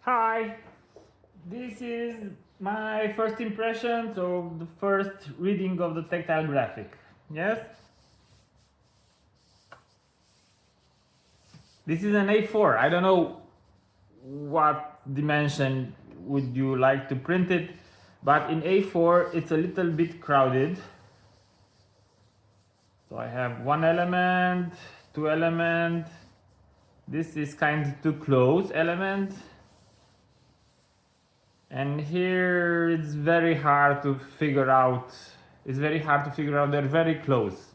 Hi, this is my first impression, so the first reading of the tactile graphic. Yes? This is an A4. I don't know what dimension would you like to print it, but in A4 it's a little bit crowded. So I have one element, two element. This is kind of too close element. And here it's very hard to figure out. They're very close.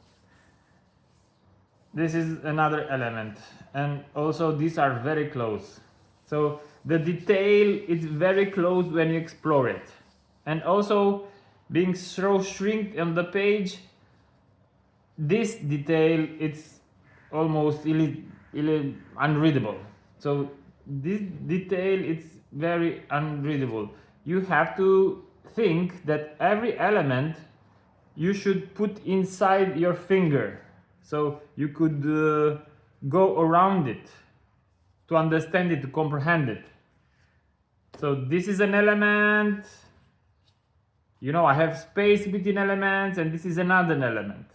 This is another element, and also these are very close. So the detail is very close when you explore it. And also being so shrink on the page, this detail it's almost unreadable. So this detail it's very unreadable. You have to think that every element you should put inside your finger, so you could go around it to understand it, to comprehend it. So this is an element, I have space between elements, and this is another element.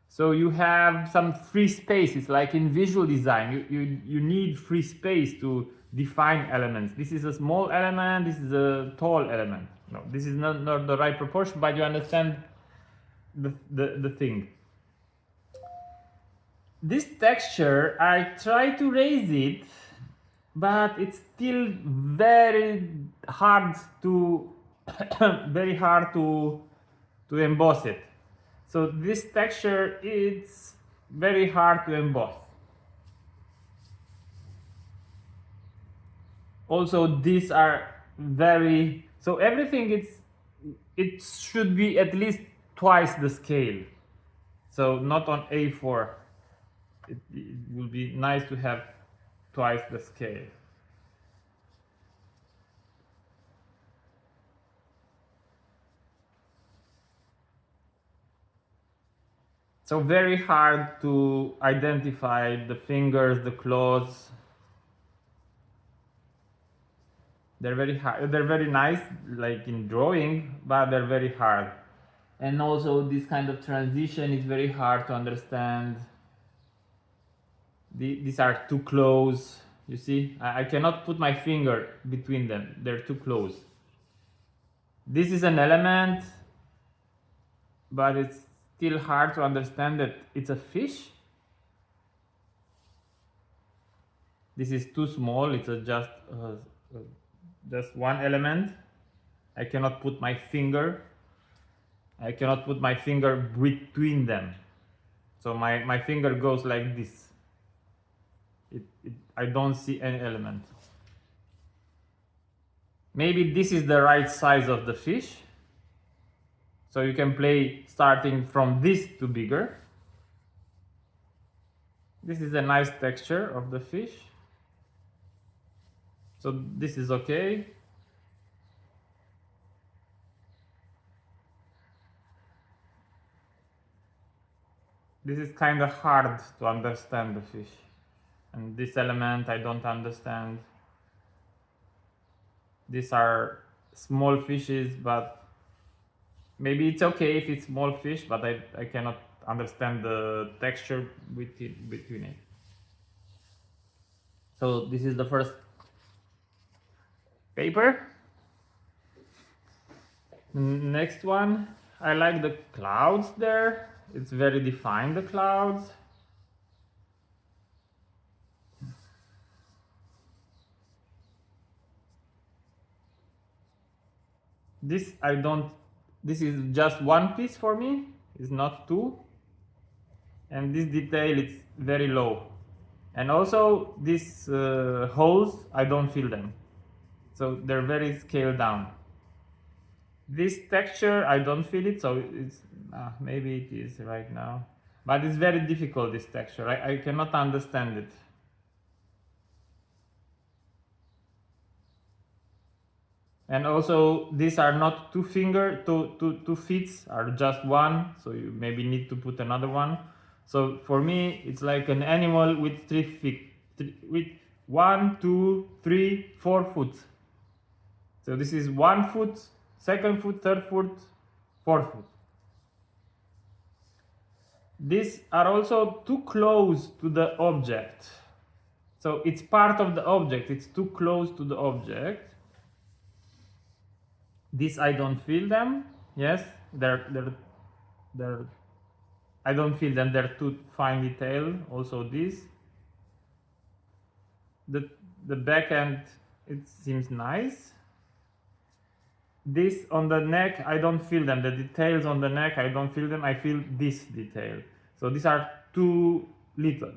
So you have some free spaces, like in visual design, you need free space to define elements. This is a small element, this is a tall element. No, this is not the right proportion, but you understand the thing. This texture, I try to raise it, but it's still very hard to to emboss it. So this texture is very hard to emboss. Also, these are very, so everything it should be at least twice the scale. So not on A4. It will be nice to have twice the scale. So very hard to identify the fingers, the claws. They're very hard. They're very nice, like in drawing, but they're very hard. And also this kind of transition is very hard to understand. These are too close. You see, I cannot put my finger between them. They're too close. This is an element, but it's still hard to understand that it's a fish. This is too small. It's just one element. I cannot put my finger. I cannot put my finger between them. So my finger goes like this. I don't see any element. Maybe this is the right size of the fish. So you can play starting from this to bigger. This is a nice texture of the fish. So this is okay. This is kind of hard to understand the fish. And this element I don't understand. These are small fishes, but maybe it's okay if it's small fish, but I cannot understand the texture between it. So this is the first paper. Next one, I like the clouds there. It's very defined, the clouds. This is just one piece for me, it's not two. And this detail is very low. And also these holes, I don't feel them. So they're very scaled down. This texture, I don't feel it, so it's maybe it is right now. But it's very difficult, this texture. I cannot understand it. And also these are not two feet, are just one, so you maybe need to put another one. So for me it's like an animal with 3 feet, with 1, 2, 3, 4 foot. So this is 1 foot, 2nd foot, 3rd foot, 4th foot. These are also too close to the object. So it's part of the object, it's too close to the object. This I don't feel them. Yes, they're I don't feel them, they're too fine detail. Also this. The back end, it seems nice. This on the neck, I don't feel them. The details on the neck, I don't feel them. I feel this detail. So these are too little.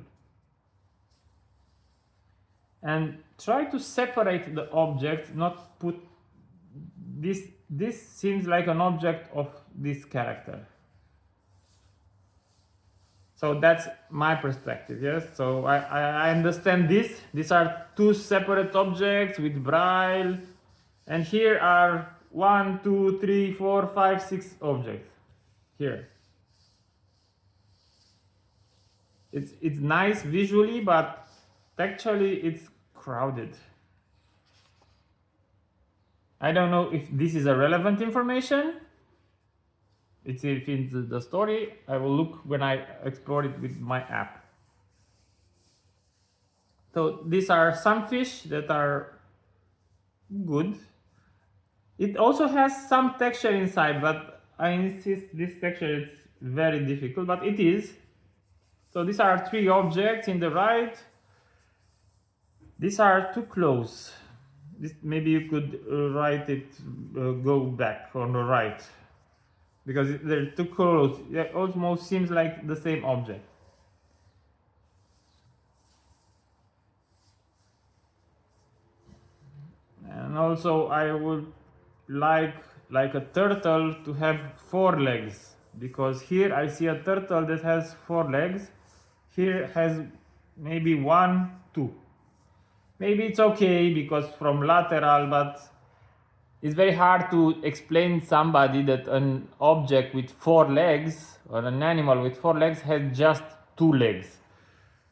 And try to separate the objects, not put this. This seems like an object of this character. So that's my perspective, yes? So I understand this. These are two separate objects with braille. And here are 1, 2, 3, 4, 5, 6 objects. Here. It's nice visually, but textually it's crowded. I don't know if this is a relevant information. It's in the story. I will look when I explore it with my app. So these are some fish that are good. It also has some texture inside, but I insist this texture is very difficult, but it is. So these are 3 objects in the right. These are too close. This, maybe you could write it, go back on the right. Because they're too close. It almost seems like the same object. And also I would like a turtle to have 4 legs, because here I see a turtle that has 4 legs. Here has maybe 1, 2. Maybe it's okay because from lateral, but it's very hard to explain somebody that an object with 4 legs or an animal with 4 legs has just 2 legs.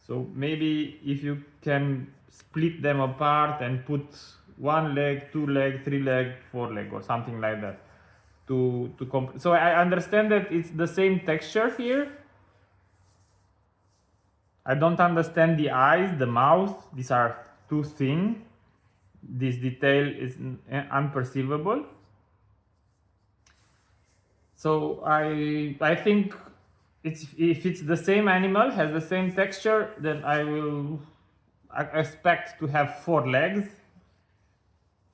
So maybe if you can split them apart and put 1 leg, 2 leg, 3 leg, 4 leg or something like that. So I understand that it's the same texture here. I don't understand the eyes, the mouth. These are too thin. This detail is unperceivable. So I think if it's the same animal, has the same texture, then I expect to have 4 legs.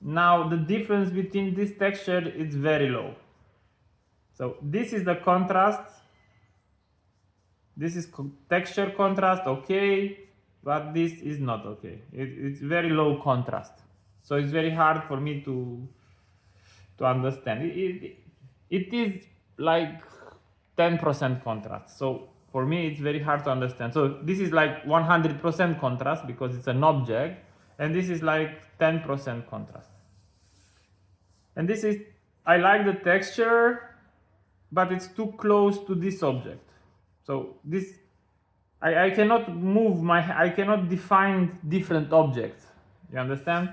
Now the difference between this texture is very low. So this is the contrast. This is texture contrast, okay, but this is not okay. It's very low contrast. So it's very hard for me to understand. It is like 10% contrast. So for me, it's very hard to understand. So this is like 100% contrast because it's an object, and this is like 10% contrast. And this is, I like the texture, but it's too close to this object. So this, I cannot move I cannot define different objects. You understand?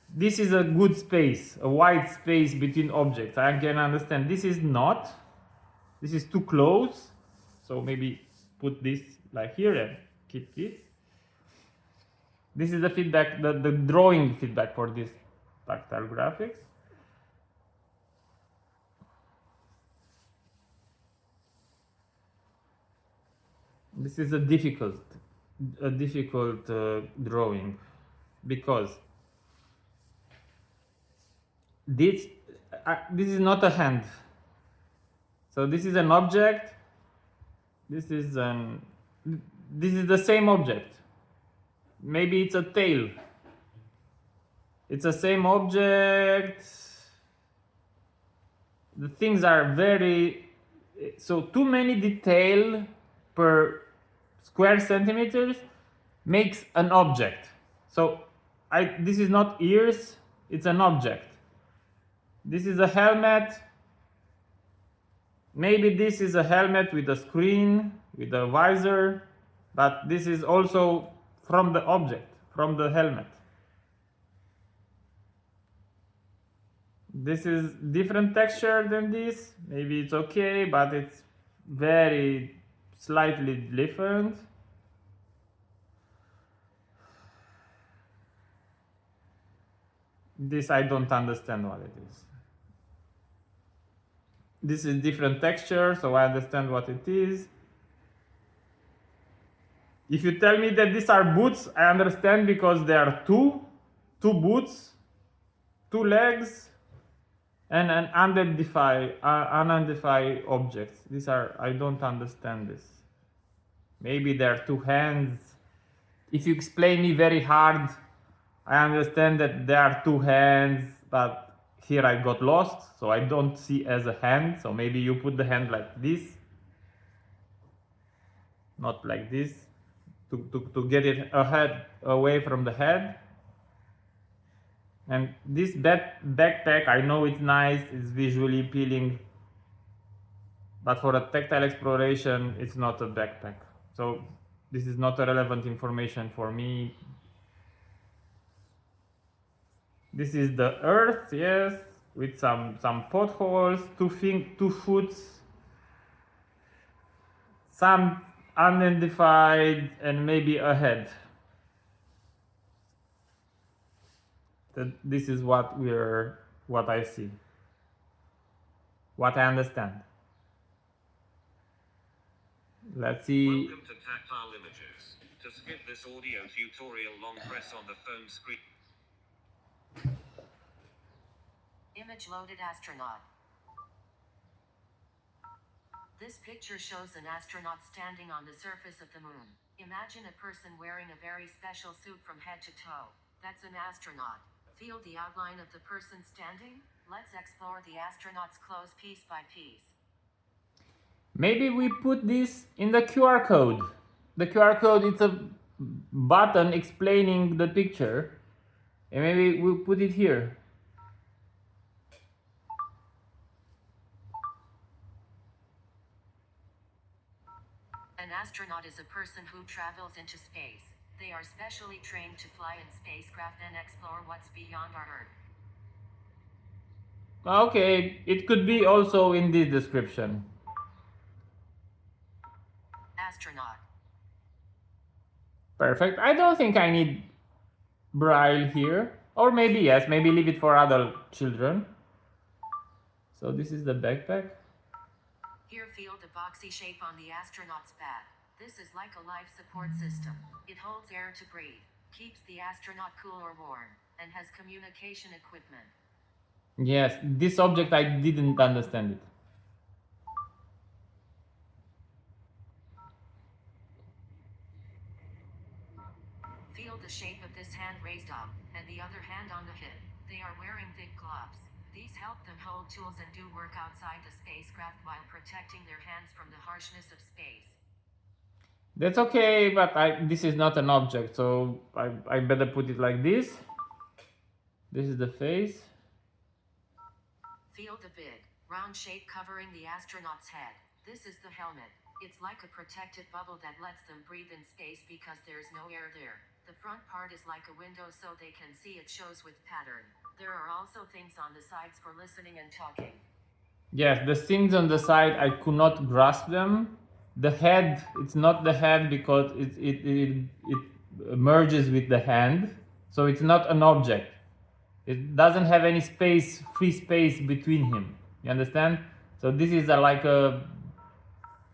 This is a good space, a wide space between objects. I can understand. This is not. This is too close. So maybe put this like here and keep this. This is the feedback, the drawing feedback for this tactile graphics. This is a difficult drawing because this is not a hand. So this is an object. This is the same object. Maybe it's a tail. It's the same object. The things are so too many detail per square centimeters makes an object. So this is not ears, it's an object. This is a helmet. Maybe this is a helmet with a screen, with a visor, but this is also from the object, from the helmet. This is different texture than this. Maybe it's okay, but it's very slightly different. This I don't understand what it is. This is different texture, so I understand what it is. If you tell me that these are boots, I understand because there are two boots, two legs, and an unidentified objects. These are, I don't understand this. Maybe there are two hands. If you explain me very hard, I understand that there are two hands, but here I got lost, so I don't see as a hand. So maybe you put the hand like this, not like this, to get it away from the head. And this backpack, I know it's nice, it's visually appealing, but for a tactile exploration, it's not a backpack. So this is not a relevant information for me. This is the earth, yes, with some potholes, two foots, some unidentified, and maybe a head. This is what I see, what I understand. Let's see. Welcome to Tactile Images. To skip this audio tutorial, long press on the phone screen. Image loaded astronaut. This picture shows an astronaut standing on the surface of the moon. Imagine a person wearing a very special suit from head to toe. That's an astronaut. Feel the outline of the person standing? Let's explore the astronaut's clothes piece by piece. Maybe we put this in the QR code. The QR code is a button explaining the picture. And maybe we'll put it here. An astronaut is a person who travels into space. They are specially trained to fly in spacecraft and explore what's beyond our Earth. Okay, it could be also in this description. Astronaut. Perfect. I don't think I need braille here. Or maybe yes, maybe leave it for adult children. So this is the backpack. Here feel the boxy shape on the astronaut's back. This is like a life support system. It holds air to breathe, keeps the astronaut cool or warm, and has communication equipment. Yes, this object I didn't understand it. Feel the shape of this hand raised up, and the other hand on the hip. They are wearing thick gloves. These help them hold tools and do work outside the spacecraft while protecting their hands from the harshness of space. That's okay, but this is not an object, so I better put it like this. This is the face. Feel the big, round shape covering the astronaut's head. This is the helmet. It's like a protective bubble that lets them breathe in space because there's no air there. The front part is like a window so they can see. It shows with pattern. There are also things on the sides for listening and talking. Yes, the things on the side, I could not grasp them. The head, it's not the head because it merges with the hand. So it's not an object. It doesn't have any space, free space between him. You understand? So this is like a...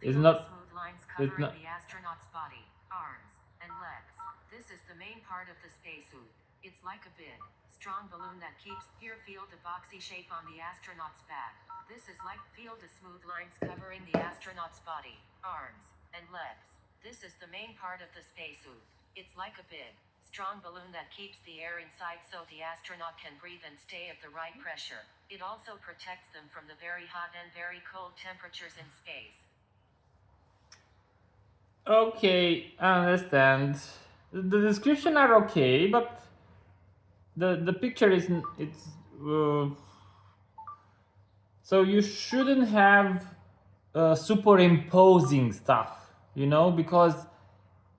It's not... Smooth lines covering the astronaut's body, arms, and legs. This is the main part of the spacesuit. It's like a big, strong balloon that keeps... Here feel the boxy shape on the astronaut's back. This is like... Feel the smooth lines covering the astronaut's body, arms, and legs. This is the main part of the spacesuit. It's like a big, strong balloon that keeps the air inside so the astronaut can breathe and stay at the right pressure. It also protects them from the very hot and very cold temperatures in space. Okay, I understand. The description are okay, but the picture is... So you shouldn't have superimposing stuff, you know, because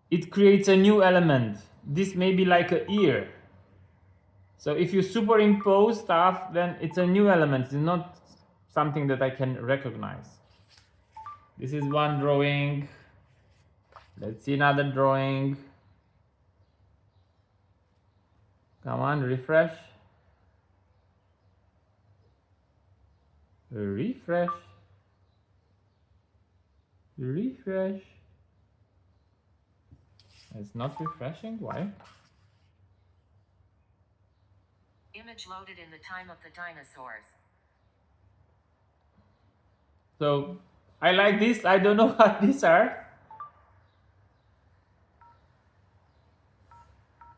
it creates a new element. this may be like an ear. So if you superimpose stuff, then it's a new element. It's not something that I can recognize. This is one drawing. Let's see another drawing. Come on, refresh. Refresh. Refresh. It's not refreshing. Why? Image loaded in the time of the dinosaurs. So I like this. I don't know what these are.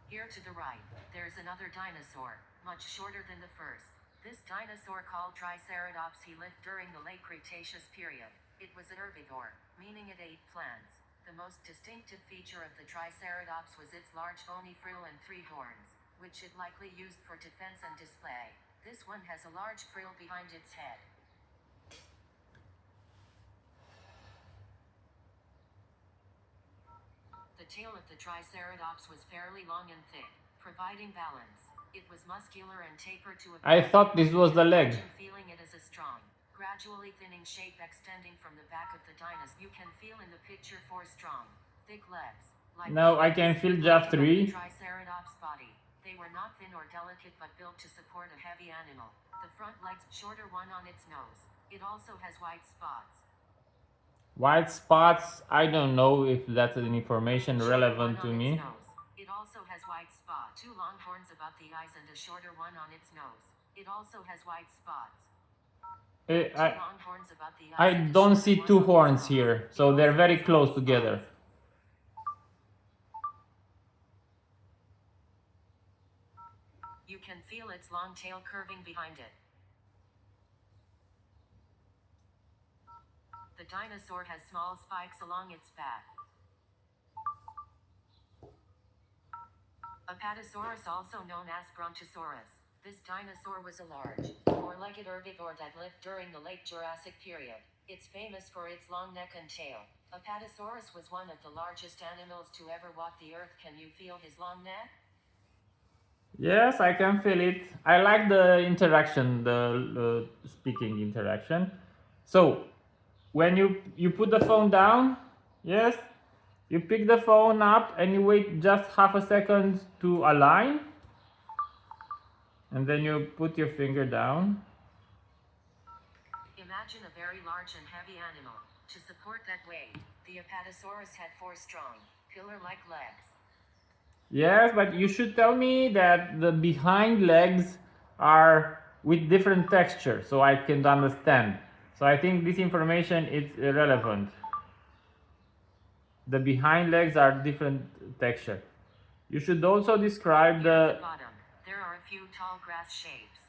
Here to the right, there's another dinosaur, much shorter than the first. This dinosaur called Triceratops, he lived during the late Cretaceous period. It was an herbivore, meaning it ate plants. The most distinctive feature of the Triceratops was its large bony frill and 3 horns, which it likely used for defense and display. This one has a large frill behind its head. The tail of the Triceratops was fairly long and thick, providing balance. It was muscular and tapered to a... I thought this was the leg. Feeling it as a strong, gradually thinning shape extending from the back of the dinosaur. You can feel in the picture 4 strong, thick legs. Like Now I can feel just 3. Triceratops body. They were not thin or delicate but built to support a heavy animal. The front legs shorter, one on its nose. It also has white spots. White spots, I don't know if that's an information relevant to me. It also has white spots. 2 long horns above the eyes and a shorter one on its nose. It also has white spots. I don't see 2 horns here, so they're very close together. You can feel its long tail curving behind it. The dinosaur has small spikes along its back. Apatosaurus, also known as Brontosaurus. This dinosaur was a large, 4-legged herbivore that lived during the late Jurassic period. It's famous for its long neck and tail. Apatosaurus was one of the largest animals to ever walk the earth. Can you feel his long neck? Yes, I can feel it. I like the interaction, the speaking interaction. So, when you put the phone down, yes, you pick the phone up and you wait just half a second to align. And then you put your finger down. Imagine a very large and heavy animal. To support that weight, the Apatosaurus had 4 strong, pillar-like legs. Yes, but you should tell me that the behind legs are with different texture, so I can understand. So I think this information is irrelevant. The behind legs are different texture. You should also describe the... bottom, there are a few tall grass shapes.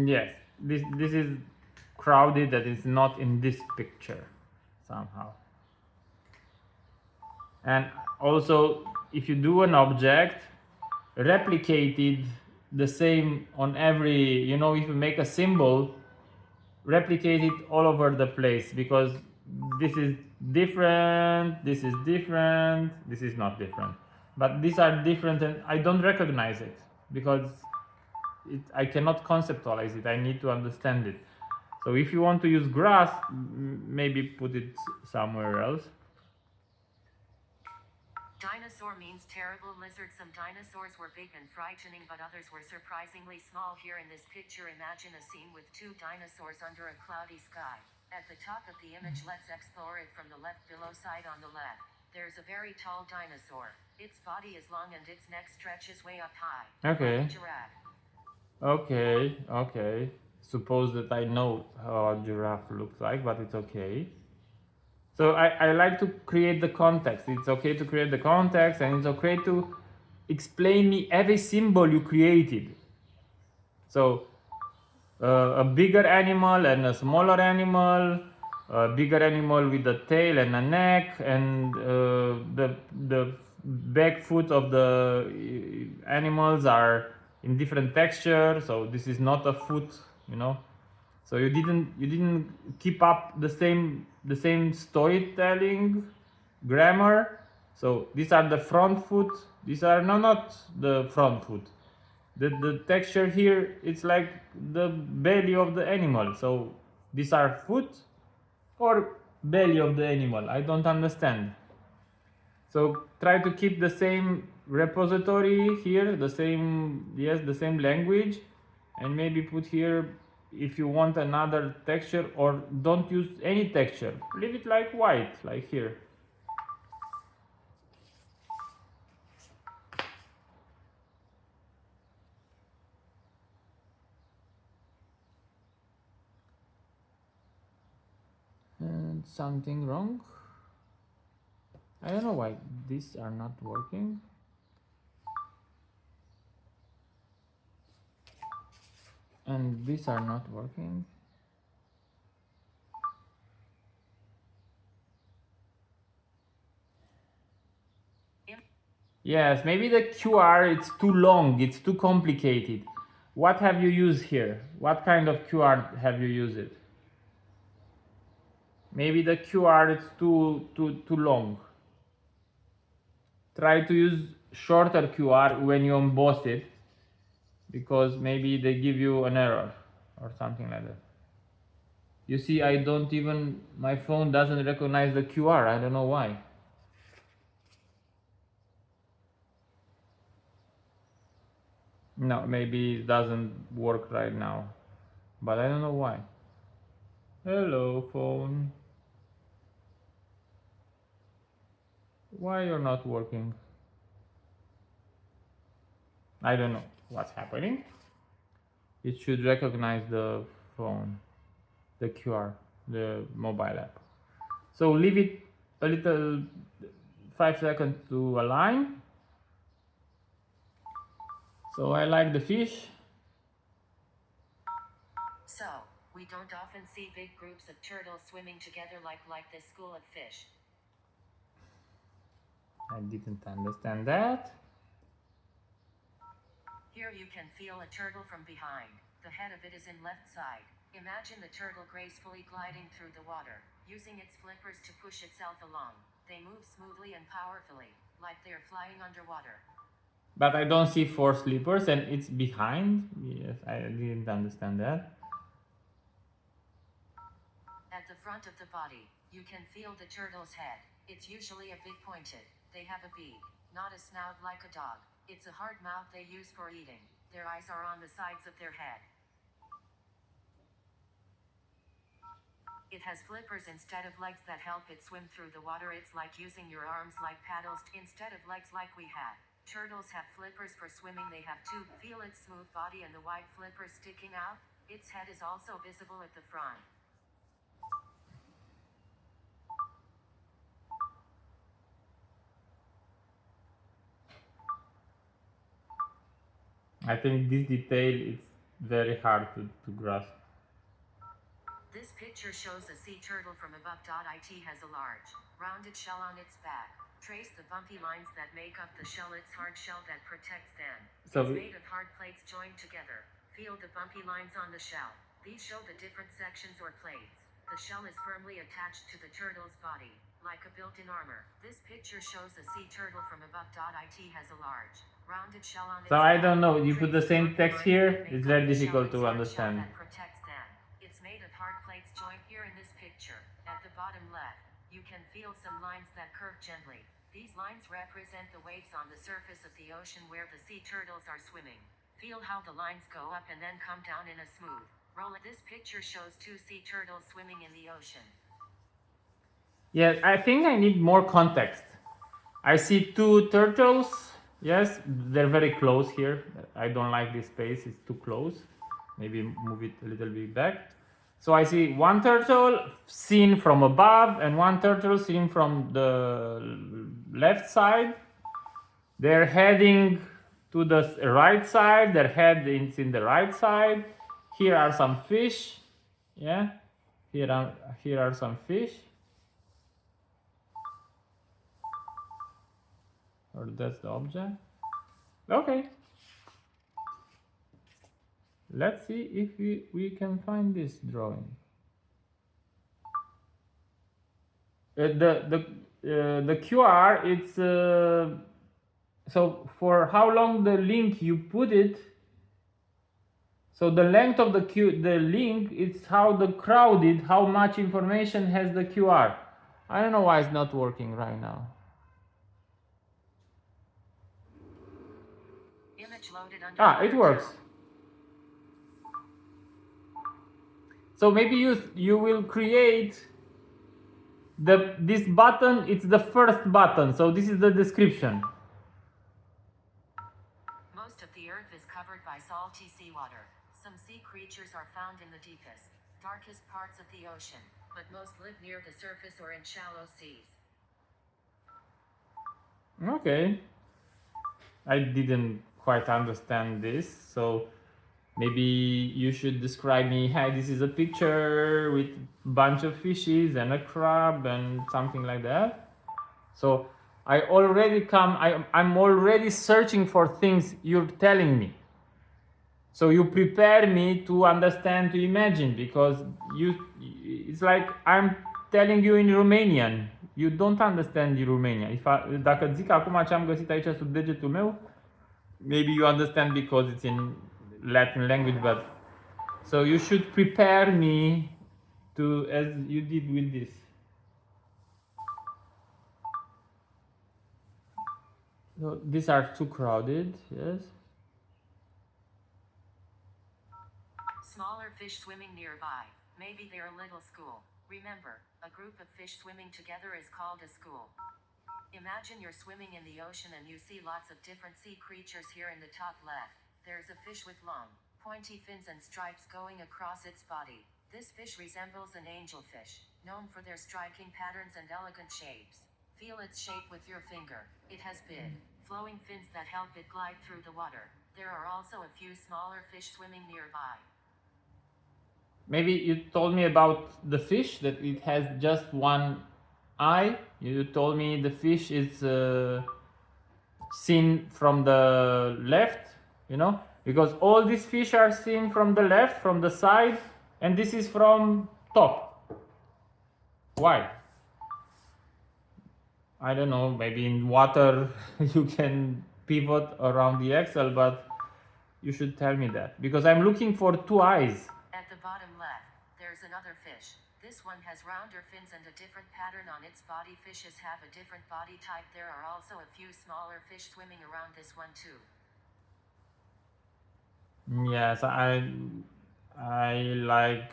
Yes, this is crowded, that is not in this picture somehow. And also, if you do an object, replicate it the same on every, if you make a symbol, replicate it all over the place, because this is different, this is different, this is not different. But these are different and I don't recognize it because I cannot conceptualize it. I need to understand it. So if you want to use grass, maybe put it somewhere else. Dinosaur means terrible lizard. Some dinosaurs were big and frightening, but others were surprisingly small. Here in this picture, imagine a scene with 2 dinosaurs under a cloudy sky. At the top of the image, let's explore it from the left. Below side on the left, there's a very tall dinosaur. Its body is long and its neck stretches way up high. Okay. Like a giraffe. Okay. Suppose that I know how a giraffe looks like, but it's okay. So I like to create the context. It's okay to create the context, and it's okay to explain me every symbol you created. So a bigger animal and a smaller animal, a bigger animal with a tail and a neck, and the back foot of the animals are in different texture. So this is not a foot, So you didn't keep up the same storytelling grammar. So these are the front foot. These are not the front foot. The texture here, it's like the belly of the animal. So these are foot or belly of the animal. I don't understand. So try to keep the same repository here, the same, yes, the same language, and maybe put here if you want another texture, or don't use any texture. Leave it like white, like here. And something wrong. I don't know why these are not working. And these are not working. Yes, maybe the QR, it's too long, it's too complicated. What have you used here? What kind of QR have you used it? Maybe the QR is too long. Try to use shorter QR when you emboss it, because maybe they give you an error or something like that. You see, I don't even, my phone doesn't recognize the QR. I don't know why. No, maybe it doesn't work right now, but I don't know why. Hello, phone. Why you're not working? I don't know what's happening. It should recognize the phone, the QR, the mobile app. So leave it a little 5 seconds to align. So I like the fish. So, we don't often see big groups of turtles swimming together like this school of fish. I didn't understand that. Here you can feel a turtle from behind. The head of it is in left side. Imagine the turtle gracefully gliding through the water, using its flippers to push itself along. They move smoothly and powerfully, like they're flying underwater. But I don't see 4 slippers and it's behind. Yes, I didn't understand that. At the front of the body, you can feel the turtle's head. It's usually a bit pointed. They have a beak, not a snout like a dog. It's a hard mouth they use for eating. Their eyes are on the sides of their head. It has flippers instead of legs that help it swim through the water. It's like using your arms like paddles instead of legs like we had. Turtles have flippers for swimming. They have two. Feel its smooth body and the white flippers sticking out. Its head is also visible at the front. I think this detail is very hard to grasp. This picture shows a sea turtle from above. It has a large, rounded shell on its back. Trace the bumpy lines that make up the shell. It's hard shell that protects them. So It's made of hard plates joined together. Feel the bumpy lines on the shell. These show the different sections or plates. The shell is firmly attached to the turtle's body, like a built-in armor. This picture shows a sea turtle from above. It has a large, rounded shell on its I back. don't know. You put the Trace same bumpy text lines here. that make It's up very the shell. difficult It's to hard shell understand. that protects them. It's made of hard plates joined here in this picture. At the bottom left, you can feel some lines that curve gently. These lines represent the waves on the surface of the ocean where the sea turtles are swimming. Feel how the lines go up and then come down in a smooth roll. This picture shows two sea turtles swimming in the ocean. Yeah, I think I need more context. I see 2 turtles. Yes, they're very close here. I don't like this space, it's too close. Maybe move it a little bit back. So I see 1 turtle seen from above and 1 turtle seen from the left side. They're heading to the right side. Their head is in the right side. Here are some fish. Yeah, here are some fish. Or that's the object. Okay. Let's see if we can find this drawing. the QR, it's so for how long the link you put it. So the length of the link is how crowded, how much information has the QR. I don't know why it's not working right now. Image loaded under It works. So maybe you will create this button. It's the first button. So this is the description. Most of the earth is covered by salty seawater. Some sea creatures are found in the deepest, darkest parts of the ocean, but most live near the surface or in shallow seas. Okay. I didn't quite understand this, so maybe you should describe me, hey, this is a picture with a bunch of fishes and a crab and something like that. So I'm already searching for things you're telling me. So you prepare me to understand, to imagine, because it's like I'm telling you in Romanian. You don't understand Romania. Dacă zic acum ce am găsit aici sub degetul meu, maybe you understand because it's in Latin language, but so you should prepare me to, as you did with this. So these are too crowded, yes. Smaller fish swimming nearby. Maybe they're a little school. Remember, a group of fish swimming together is called a school. Imagine you're swimming in the ocean and you see lots of different sea creatures. Here in the top left, there's a fish with long, pointy fins and stripes going across its body. This fish resembles an angelfish, known for their striking patterns and elegant shapes. Feel its shape with your finger. It has big, flowing fins that help it glide through the water. There are also a few smaller fish swimming nearby. Maybe you told me about the fish, that it has just one eye. You told me the fish is seen from the left, because all these fish are seen from the left, from the side, and this is from top. Why? I don't know, maybe in water you can pivot around the axle, but you should tell me that, because I'm looking for two eyes. At the bottom left, there's another fish. This one has rounder fins and a different pattern on its body. Fishes have a different body type. There are also a few smaller fish swimming around this one too. Yes, I like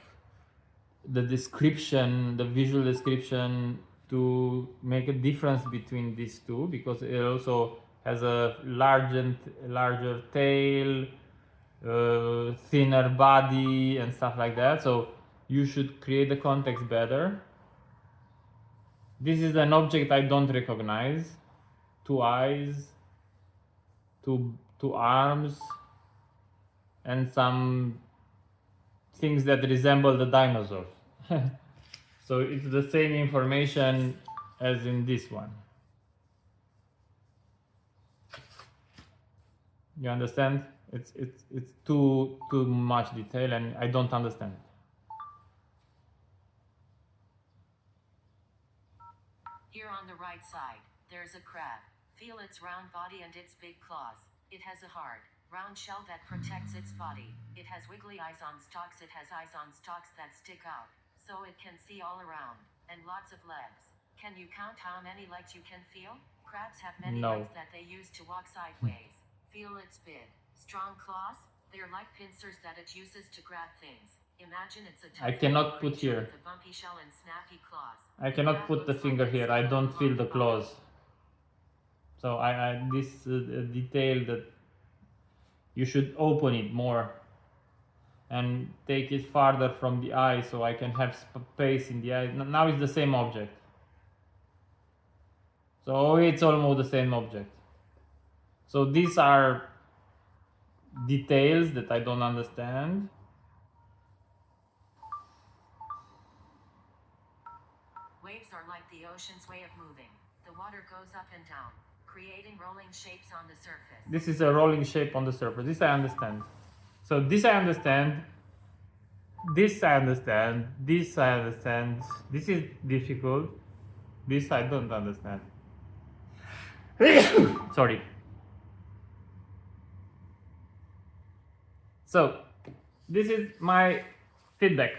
the description, the visual description, to make a difference between these two, because it also has a larger tail, thinner body and stuff like that. So you should create the context better. This is an object I don't recognize. Two eyes, two arms, and some things that resemble the dinosaurs. So it's the same information as in this one. You understand? It's too much detail and I don't understand. Here on the right side, there's a crab. Feel its round body and its big claws. It has a hard, round shell that protects its body. It has wiggly eyes on stalks. It has eyes on stalks that stick out, so it can see all around, and lots of legs. Can you count how many legs you can feel? Crabs have many legs that they use to walk sideways. Feel its big, strong claws. They're like pincers that it uses to grab things. Imagine it's a I cannot put here. with a bumpy shell and snappy claws. I cannot put the finger here. I don't feel the claws. So this detail that you should open it more and take it farther from the eye so I can have space in the eye. Now it's the same object. So it's almost the same object. So these are details that I don't understand. Waves are like the ocean's way of moving. The water goes up and down, creating rolling shapes on the surface. This is a rolling shape on the surface. This I understand. So this I understand. This I understand. This I understand. This is difficult. This I don't understand. Sorry. So, this is my feedback.